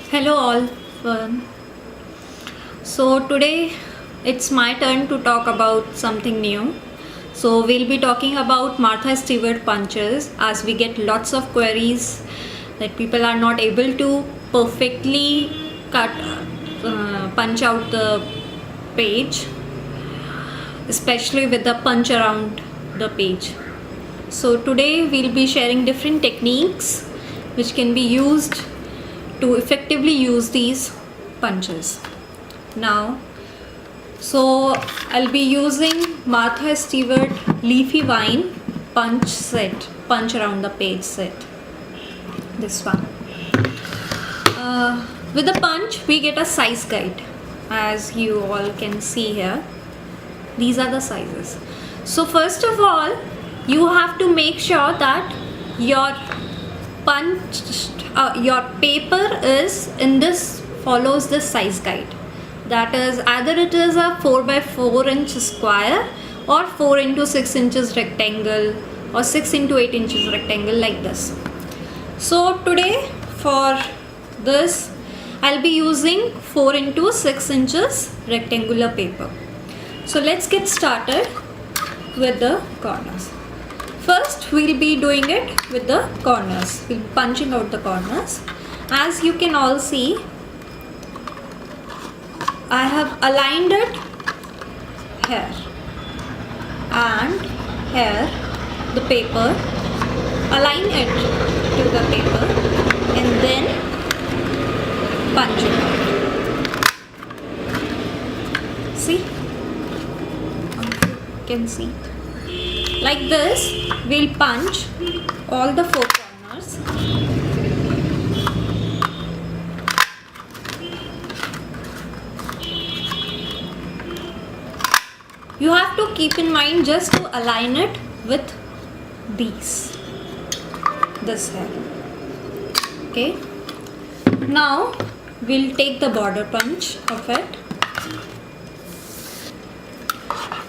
Hello all. So today it's my turn to talk about something new. So we'll be talking about Martha Stewart punches, as we get lots of queries that people are not able to perfectly punch out the page, especially with the punch around the page. So today we'll be sharing different techniques which can be used to effectively use these punches. Now, so I'll be using Martha Stewart Leafy Vine punch around the page set. This one. With the punch, we get a size guide, as you all can see here. These are the sizes. So first of all, you have to make sure that your your paper is follows this size guide. That is, either it is a 4 by 4 inch square or 4 into 6 inches rectangle or 6 into 8 inches rectangle, like this. So today for this I'll be using 4 into 6 inches rectangular paper. So let's get started with the corners. First we'll be doing it with the corners. We'll be punching out the corners. As you can all see, I have aligned it here and here, the paper. Align it to the paper and then punch it out. See? You can see. Like this, we'll punch all the 4 corners. You have to keep in mind just to align it with this here. Okay. Now we'll take the border punch of it.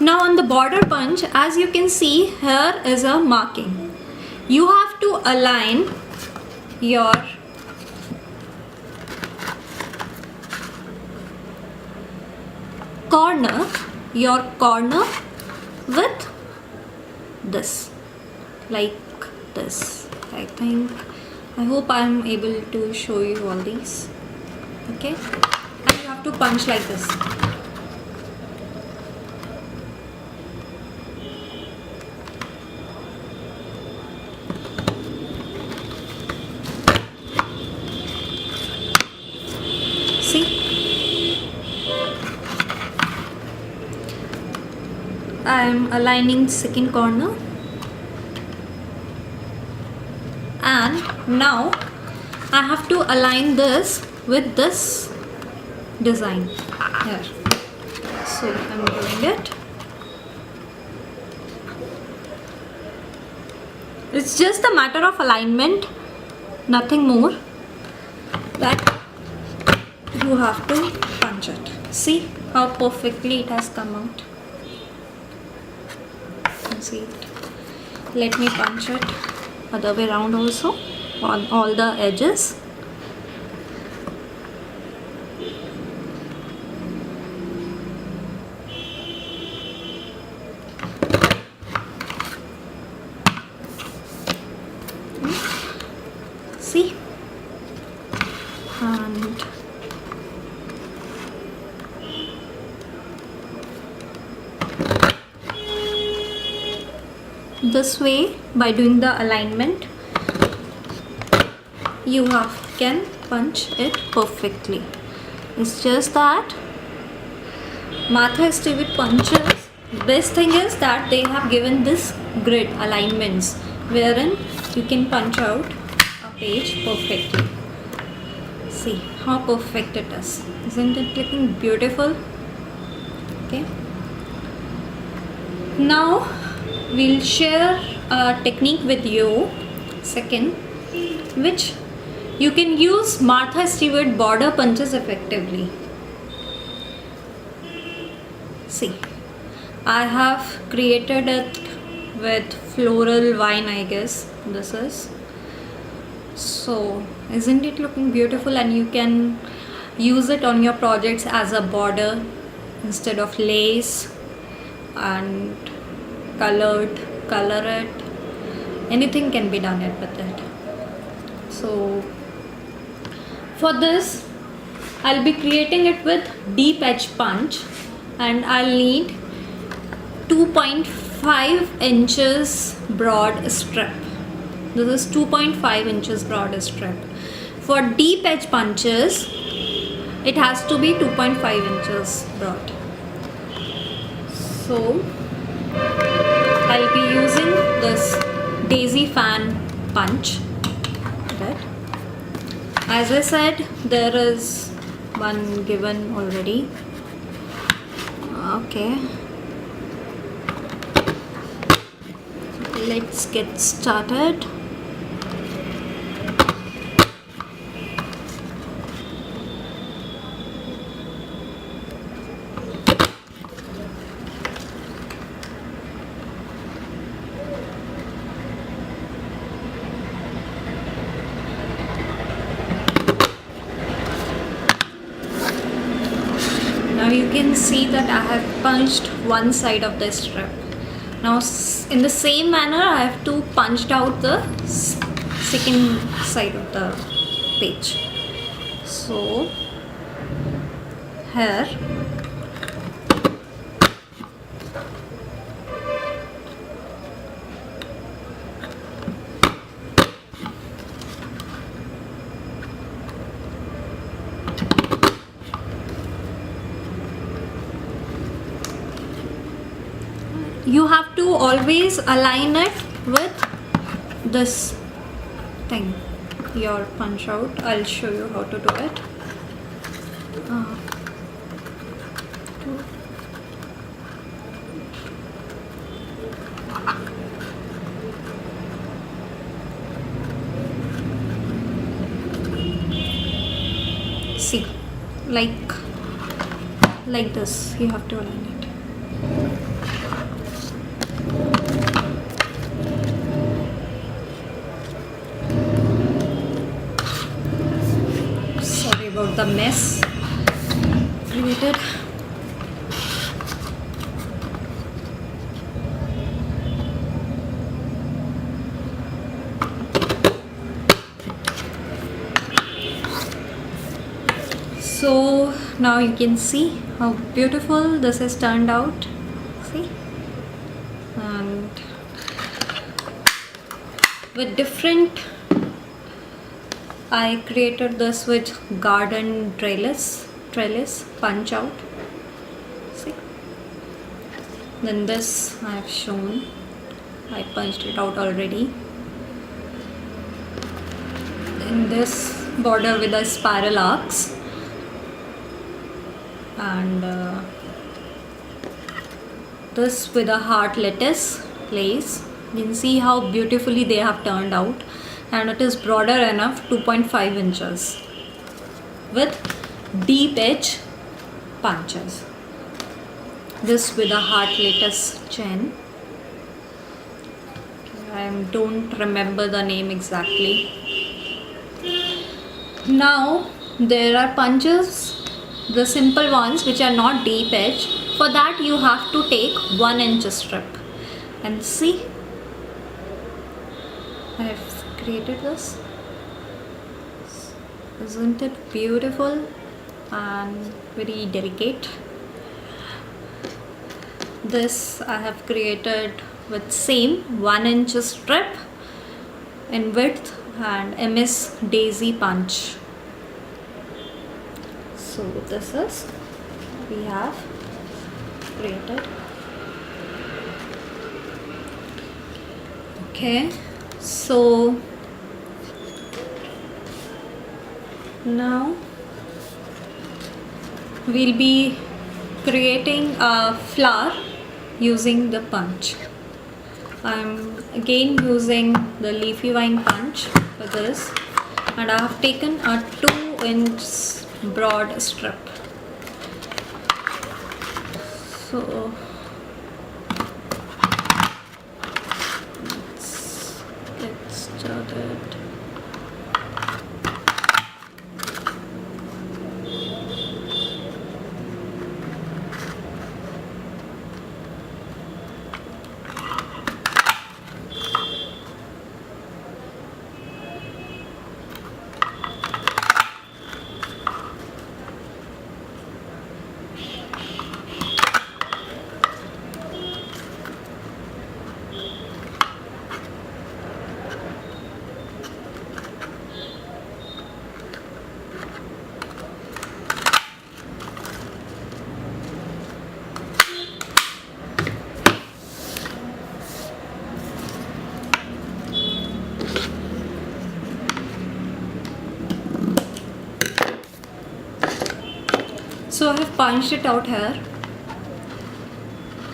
Now on the border punch, as you can see, here is a marking. You have to align your corner with this, like this. I hope I am able to show you all these. Okay, and you have to punch like this. I am aligning second corner, and now I have to align this with this design here. So I am doing it. It's just a matter of alignment, nothing more, that you have to punch it. See how perfectly it has come out. See it. Let me punch it other way around also on all the edges. See, and this way, by doing the alignment, you can punch it perfectly. It's just that Martha Stewart punches, best thing is that they have given this grid alignments wherein you can punch out a page perfectly. See how perfect it is. Isn't it looking beautiful? Okay. Now we'll share a technique with you, second, which you can use Martha Stewart border punches effectively. See, I have created it with floral vine, I guess this is. So isn't it looking beautiful? And you can use it on your projects as a border instead of lace, and color it, anything can be done it with it. So for this I'll be creating it with deep edge punch, and I'll need 2.5 inches broad strip. This is 2.5 inches broad strip. For deep edge punches, it has to be 2.5 inches broad. So I'll be using this daisy fan punch. Right. As I said, there is one given already. Okay. Let's get started. Now you can see that I have punched one side of the strip. Now in the same manner I have to punch out the second side of the page. So here you have to always align it with this thing, your punch out. I'll show you how to do it. See, like this, you have to align it. Sorry about the mess created. So now you can see how beautiful this has turned out. See, and with different, I created this with garden trellis punch out. See, then this I have shown, I punched it out already. Then this border with the spiral arcs, and this with a heart lettuce lace. You can see how beautifully they have turned out, and it is broader enough, 2.5 inches with deep edge punches. This with a heart lettuce chain. I don't remember the name exactly. Now there are punches, the simple ones which are not deep edge. For that you have to take 1 inch strip, and see, I have created this. Isn't it beautiful and very delicate? This I have created with same 1 inch strip in width and MS daisy punch. So this is, we have created. Okay, so now we'll be creating a flower using the punch. I'm again using the leafy vine punch for this, and I have taken a 2 inch broad strip. So let's get started. So I have punched it out here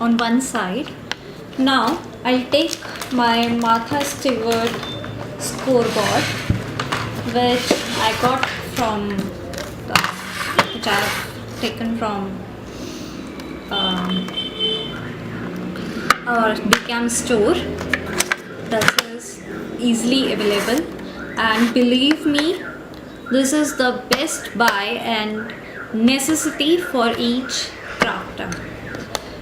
on one side. Now I'll take my Martha Stewart scoreboard, which I got from which I have taken from our Decam store. This is easily available, and believe me, this is the best buy and necessity for each crafter.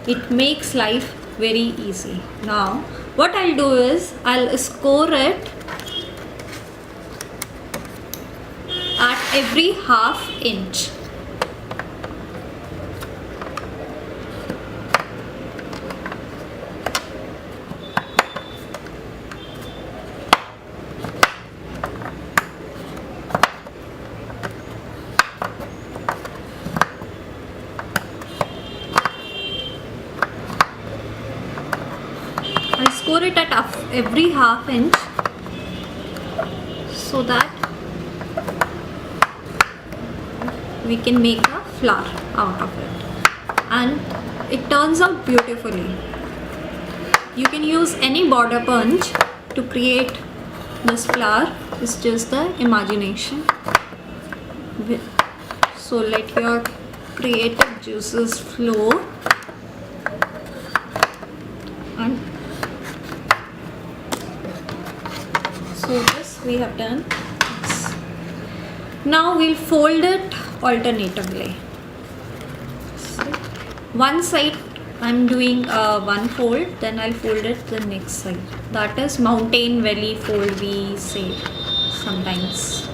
It makes life very easy. Now what I'll do is I'll score it at every half inch. I'll score it at every half inch so that we can make a flower out of it, and it turns out beautifully. You can use any border punch to create this flower. It's just the imagination. So let your creative juices flow, and so this we have done. Now we'll fold it alternatively. So one side I'm doing one fold, then I'll fold it the next side. That is mountain valley fold, we say sometimes.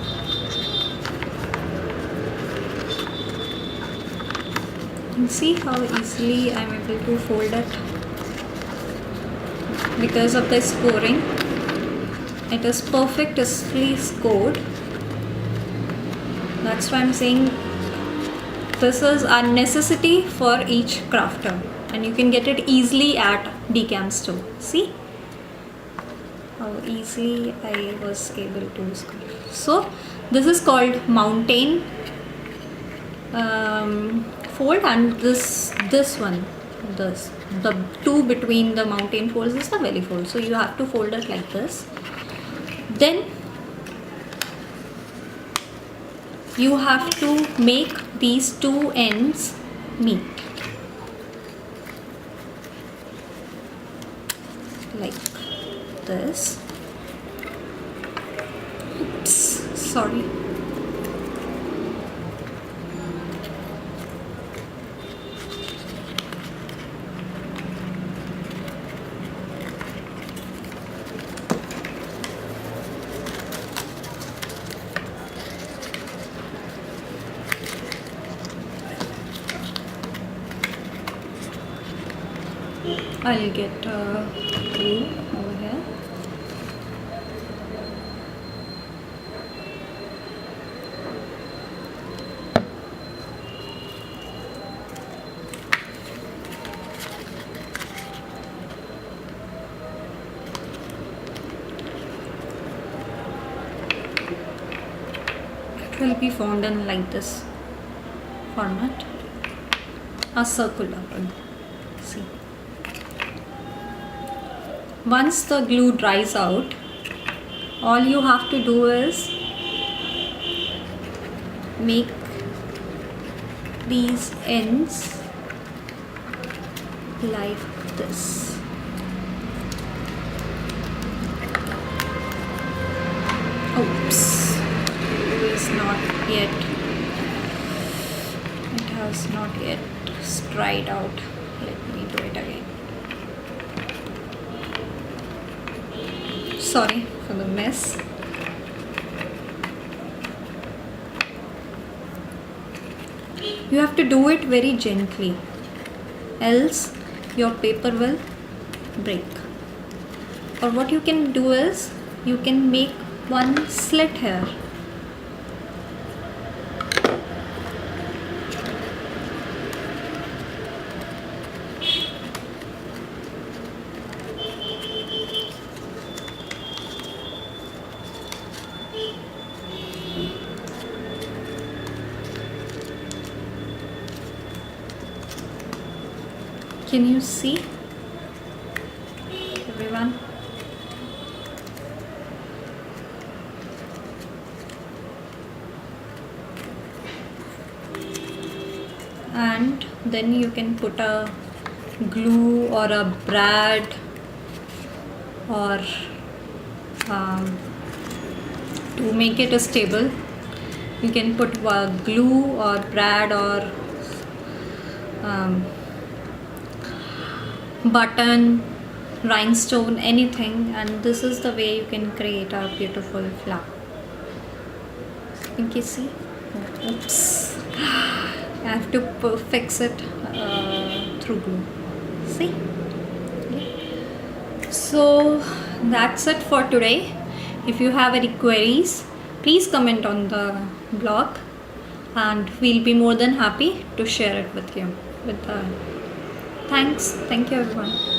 And see how easily I'm able to fold it because of the scoring. It is perfectly scored. That's why I'm saying this is a necessity for each crafter, and you can get it easily at Decam store. See how easily I was able to score. So this is called mountain fold, and this one, the two between the mountain folds is the valley fold. So you have to fold it like this. Then you have to make these two ends meet like this. Oops, sorry. I'll get glue over here. It will be found in like this format, a circular one. See. Once the glue dries out, all you have to do is make these ends like this. Oops, glue is not yet, it has not yet dried out. Let me do it again. Sorry for the mess. You have to do it very gently, else your paper will break. Or what you can do is you can make one slit here. Can you see, everyone? And then you can put a glue or a brad or to make it stable, you can put glue or brad or button, rhinestone, anything, and this is the way you can create a beautiful flower. Can you see? Oops. I have to fix it through glue. See? So that's it for today. If you have any queries, please comment on the blog and we'll be more than happy to share it with you. Thank you everyone.